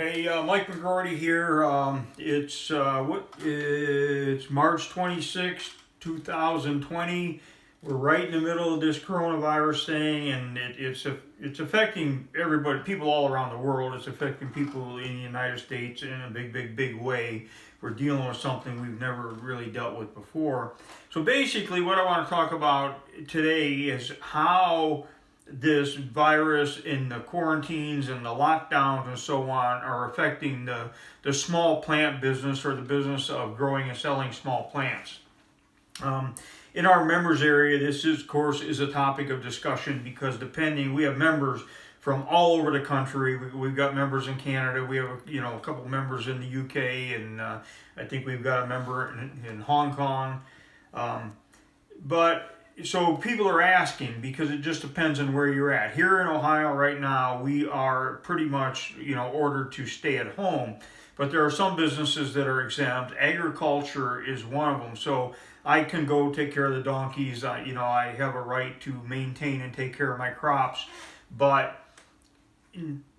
Hey, Mike McGordy here. It's March 26th, 2020. We're right in the middle of this coronavirus thing, and it's affecting everybody, people all around the world. It's affecting people in the United States in a big way. We're dealing with something we've never really dealt with before. So basically, what I want to talk about today is how this virus and the quarantines and the lockdowns and so on are affecting the small plant business, or the business of growing and selling small plants. In our members area, this is, of course, is a topic of discussion because we have members from all over the country. We've got members in Canada. We have a couple members in the UK, and I think we've got a member in Hong Kong. So people are asking, because it just depends on where you're at. Here in Ohio right now, we are pretty much, ordered to stay at home. But there are some businesses that are exempt. Agriculture is one of them. So I can go take care of the donkeys. I have a right to maintain and take care of my crops. But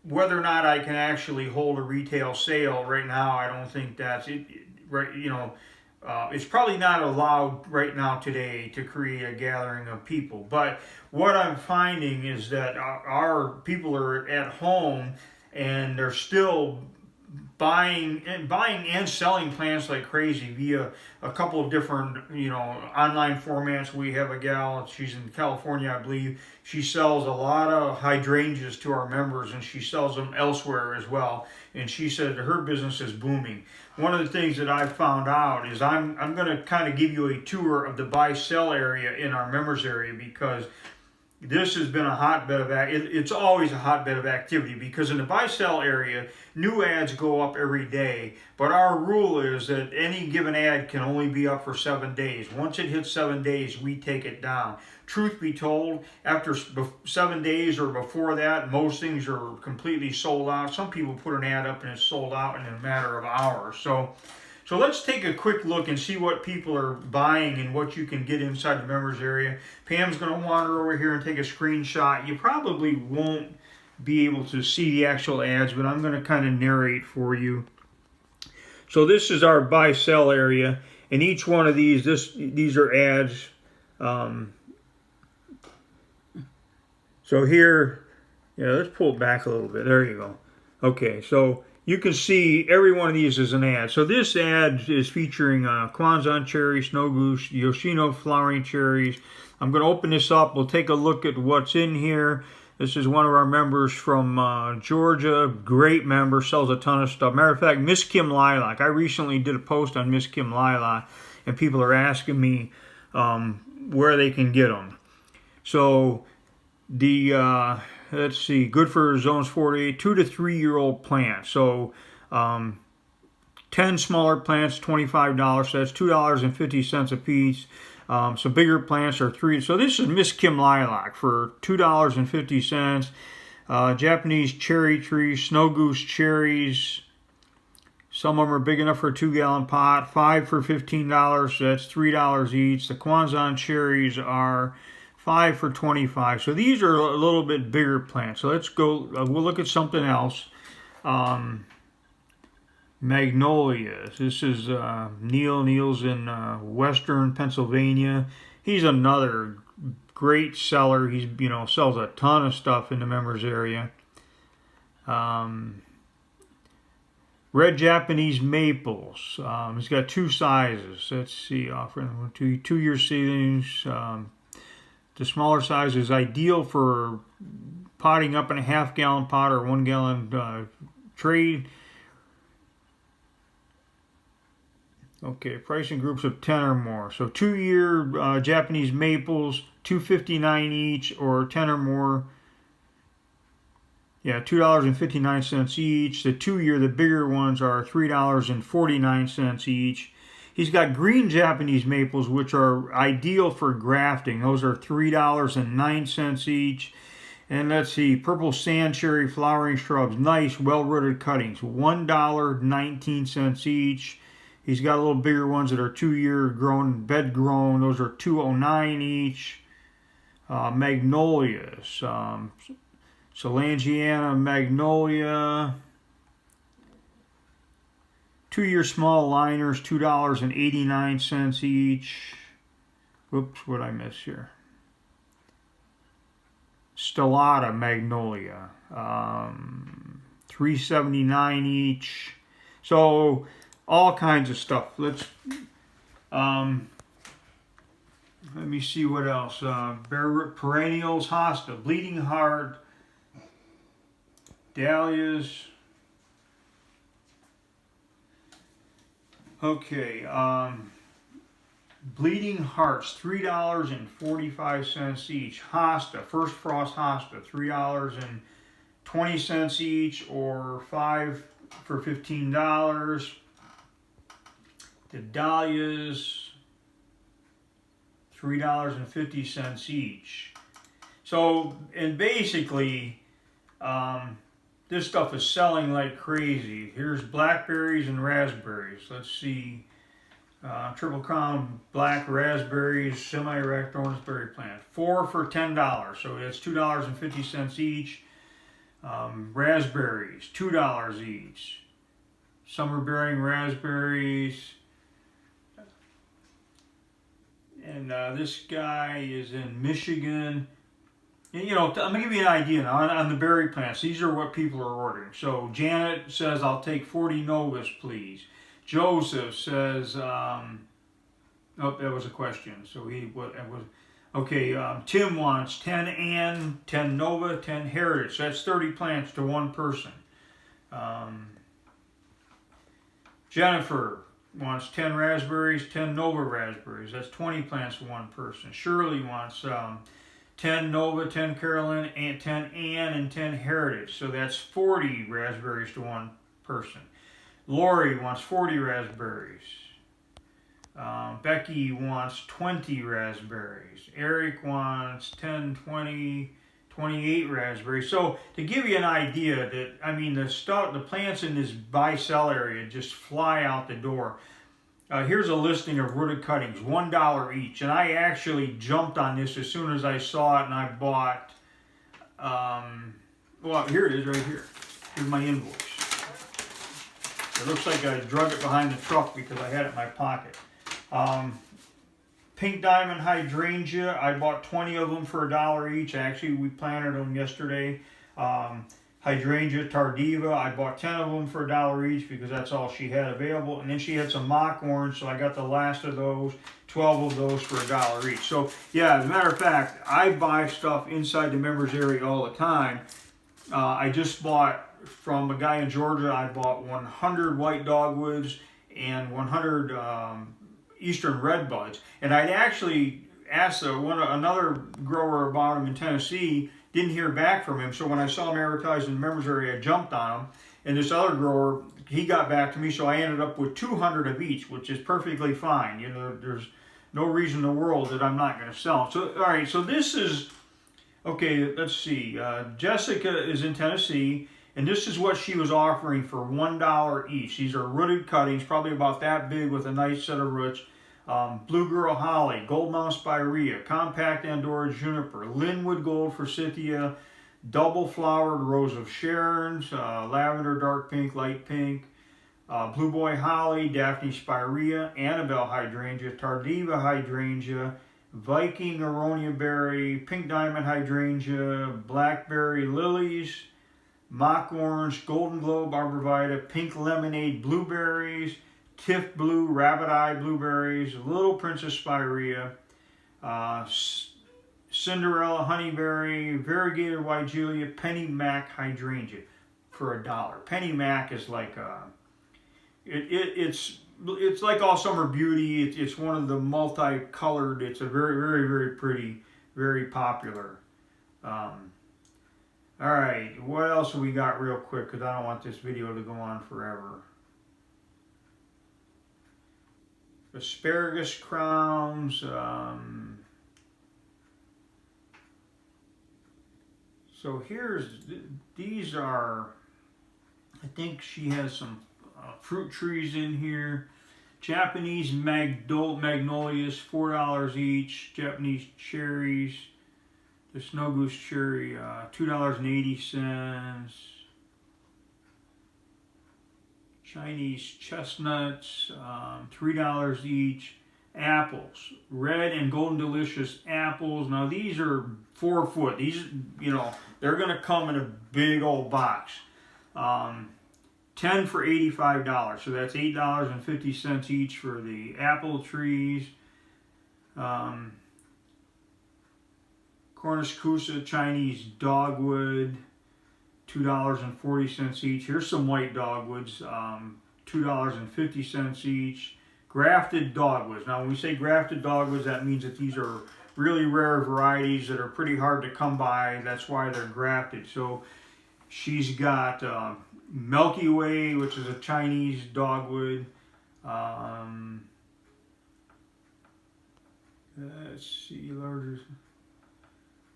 whether or not I can actually hold a retail sale right now, I don't think that's it. Right, it's probably not allowed right now today to create a gathering of people. But what I'm finding is that our people are at home and they're still buying and selling plants like crazy via a couple of different online formats. We have a gal, she's in California, I believe. She sells a lot of hydrangeas to our members, and she sells them elsewhere as well, and she said her business is booming. One of the things that I've found out is I'm going to kind of give you a tour of the buy-sell area in our members area, because this has been a hotbed of it's always a hotbed of activity, because in the buy-sell area, new ads go up every day. But our rule is that any given ad can only be up for 7 days. Once it hits 7 days, we take it down. Truth be told, after 7 days or before that, most things are completely sold out. Some people put an ad up and it's sold out in a matter of hours. So let's take a quick look and see what people are buying and what you can get inside the members area. Pam's going to wander over here and take a screenshot. You probably won't be able to see the actual ads, but I'm going to kind of narrate for you. So this is our buy-sell area, and each one of these are ads. So here, let's pull it back a little bit. There you go. Okay, so you can see every one of these is an ad. So this ad is featuring Kwanzaa cherry, snow goose, Yoshino flowering cherries. I'm going to open this up. We'll take a look at what's in here. This is one of our members from Georgia. Great member, sells a ton of stuff. Matter of fact, Miss Kim Lilac. I recently did a post on Miss Kim Lilac, and people are asking me where they can get them. So let's see, good for zones 48, 2 to 3 year old plants. So 10 smaller plants, $25. So that's $2.50 a piece. So bigger plants are $3. So this is Miss Kim Lilac for $2.50. Japanese cherry trees, snow goose cherries. Some of them are big enough for a 2-gallon pot. 5 for $15. So that's $3 each. The Kwanzaa cherries are 5 for $25. So these are a little bit bigger plants. So let's go. We'll look at something else. Magnolias. This is Neil. Neil's in Western Pennsylvania. He's another great seller. He's sells a ton of stuff in the members area. Red Japanese maples. He's got 2 sizes. Let's see. Offering 2-year seedlings. The smaller size is ideal for potting up in a half-gallon pot or 1-gallon tray. Okay, pricing groups of 10 or more. So 2-year Japanese maples, $2.59 each, or 10 or more. Yeah, $2.59 each. The 2-year, the bigger ones, are $3.49 each. He's got green Japanese maples, which are ideal for grafting. Those are $3.09 each. And let's see, purple sand cherry flowering shrubs, nice, well-rooted cuttings, $1.19 each. He's got a little bigger ones that are 2-year grown, bed grown. Those are $2.09 each. Magnolias, Solangiana magnolia. 2-year small liners, $2.89 each. Whoops, what did I miss here? Stellata Magnolia, $3.79 each. So all kinds of stuff. Let me see what else. Perennials, hosta, bleeding heart, dahlias. Okay, bleeding hearts, $3.45 each. Hosta, first frost hosta, $3.20 each, or 5 for $15. The dahlias, $3.50 each. So, and basically, this stuff is selling like crazy. Here's blackberries and raspberries. Let's see. Triple Crown black raspberries, semi-erect orange berry plant. 4 for $10. So that's $2.50 each. Raspberries, $2 each. Summer bearing raspberries. And this guy is in Michigan. And, you know, I'm going to give you an idea now on the berry plants. These are what people are ordering. So Janet says, I'll take 40 Novas, please. Joseph says, oh, that was a question. So okay, Tim wants 10 Ann, 10 Nova, 10 Heritage. So that's 30 plants to one person. Jennifer wants 10 raspberries, 10 Nova raspberries. That's 20 plants to one person. Shirley wants 10 Nova, 10 Carolyn, and 10 Ann, and 10 Heritage. So that's 40 raspberries to one person. Lori wants 40 raspberries. Becky wants 20 raspberries. Eric wants 10, 20, 28 raspberries. So to give you an idea that, I mean, the plants in this buy-sell area just fly out the door. Here's a listing of rooted cuttings, $1 each. And I actually jumped on this as soon as I saw it, and I bought, well, here it is right here. Here's my invoice. It looks like I drug it behind the truck because I had it in my pocket. Pink Diamond Hydrangea, I bought 20 of them for $1 each. Actually, we planted them yesterday. Hydrangea Tardiva, I bought 10 of them for $1 each because that's all she had available. And then she had some mock orange, so I got the last of those, 12 of those for $1 each. So, yeah, as a matter of fact, I buy stuff inside the members area all the time. I just bought from a guy in Georgia, I bought 100 white dogwoods and 100 eastern redbuds. And I'd actually asked another grower about them in Tennessee, didn't hear back from him. So when I saw him advertised in the members area, I jumped on him. And this other grower, he got back to me, so I ended up with 200 of each, which is perfectly fine. You know, there's no reason in the world that I'm not going to sell them. So, all right, so this is, okay, let's see. Jessica is in Tennessee. And this is what she was offering for $1 each. These are rooted cuttings, probably about that big with a nice set of roots. Blue Girl Holly, Gold Mouse Spirea, Compact Andorra Juniper, Linwood Gold Forsythia, Double Flowered Rose of Sharon's, Lavender Dark Pink, Light Pink, Blue Boy Holly, Daphne Spirea, Annabelle Hydrangea, Tardiva Hydrangea, Viking Aronia Berry, Pink Diamond Hydrangea, Blackberry Lilies, Mock Orange, Golden Globe Arborvitae, Pink Lemonade Blueberries, Tiff Blue Rabbit Eye Blueberries, Little Princess Spirea, Cinderella Honeyberry, Variegated White Julia, Penny Mac Hydrangea for $1. Penny Mac is like it's like All Summer Beauty. It's one of the multicolored. It's a very, very, very pretty, very popular. All right, what else have we got real quick? Because I don't want this video to go on forever. Asparagus crowns. So these are, I think she has some fruit trees in here. Japanese magnolias, $4 each. Japanese cherries. The Snow Goose Cherry, $2.80. Chinese chestnuts, $3 each. Apples, red and golden delicious apples. Now these are 4 foot. These, they're going to come in a big old box. 10 for $85. So that's $8.50 each for the apple trees. Cornish Kusa Chinese dogwood, $2.40 each. Here's some white dogwoods, $2.50 each. Grafted dogwoods. Now when we say grafted dogwoods, that means that these are really rare varieties that are pretty hard to come by. That's why they're grafted. So she's got Milky Way, which is a Chinese dogwood. Let's see, larger.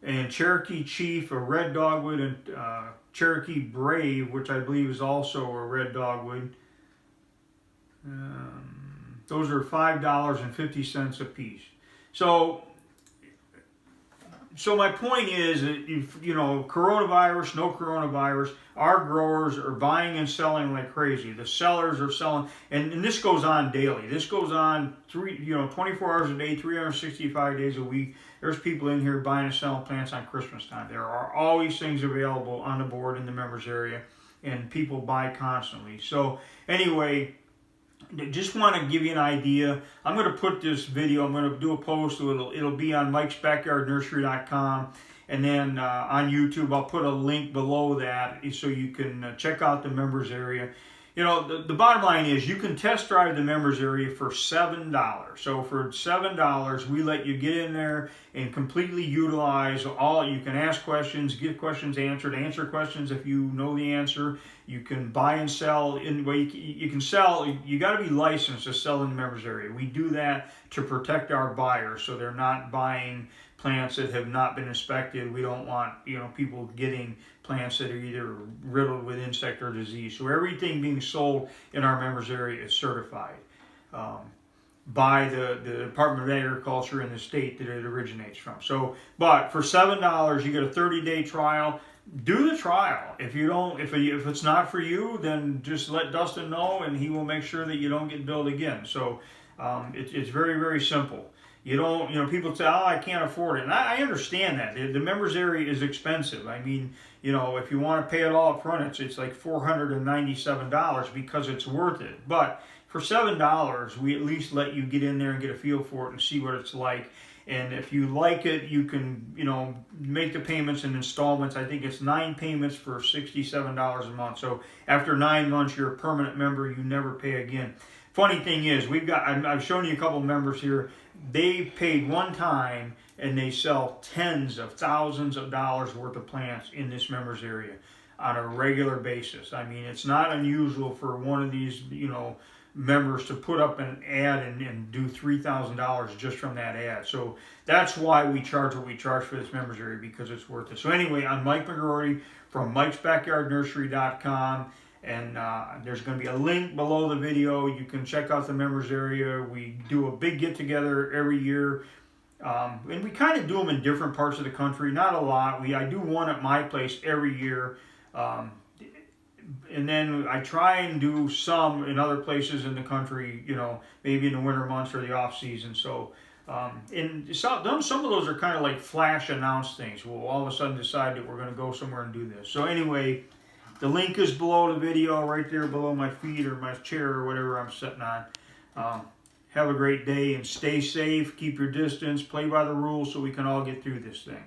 And Cherokee Chief, a red dogwood, and Cherokee Brave, which I believe is also a red dogwood. Those are $5.50 a piece. So my point is that if, coronavirus, no coronavirus, our growers are buying and selling like crazy. The sellers are selling, and this goes on daily. This goes on 24 hours a day, 365 days a week. There's people in here buying and selling plants on Christmas time. There are always things available on the board in the members area, and people buy constantly. So anyway, just want to give you an idea. I'm going to put this video, I'm going to do a post, it'll be on mikesbackyardnursery.com, and then on YouTube I'll put a link below that so you can check out the members area. The bottom line is you can test drive the members area for $7. So for $7, we let you get in there and completely utilize all. You can ask questions, get questions answered, answer questions if you know the answer. You can buy and sell. You can sell. You got to be licensed to sell in the members area. We do that to protect our buyers, so they're not buying plants that have not been inspected. We don't want people getting plants that are either riddled with insect or disease. So everything being sold in our members area is certified by the Department of Agriculture in the state that it originates from. So, but for $7, you get a 30-day trial. Do the trial. If it's not for you, then just let Dustin know, and he will make sure that you don't get billed again. So it's very, very simple. People say, oh, I can't afford it. And I understand that. The members area is expensive. I mean, if you want to pay it all up front, it's like $497 because it's worth it. But for $7, we at least let you get in there and get a feel for it and see what it's like. And if you like it, you can, make the payments in installments. I think it's 9 payments for $67 a month. So after 9 months, you're a permanent member. You never pay again. Funny thing is, I've shown you a couple members here. They paid one time and they sell tens of thousands of dollars worth of plants in this members area on a regular basis. I mean, it's not unusual for one of these, members to put up an ad and do $3,000 just from that ad. So that's why we charge what we charge for this members area, because it's worth it. So anyway, I'm Mike McGrory from mikesbackyardnursery.com. And there's going to be a link below the video. You can check out the members area. We do a big get-together every year. And we kind of do them in different parts of the country. Not a lot. I do one at my place every year. And then I try and do some in other places in the country, maybe in the winter months or the off-season. So, and some of those are kind of like flash announce things. We'll all of a sudden decide that we're going to go somewhere and do this. So anyway, the link is below the video, right there below my feet or my chair or whatever I'm sitting on. Have a great day and stay safe. Keep your distance. Play by the rules so we can all get through this thing.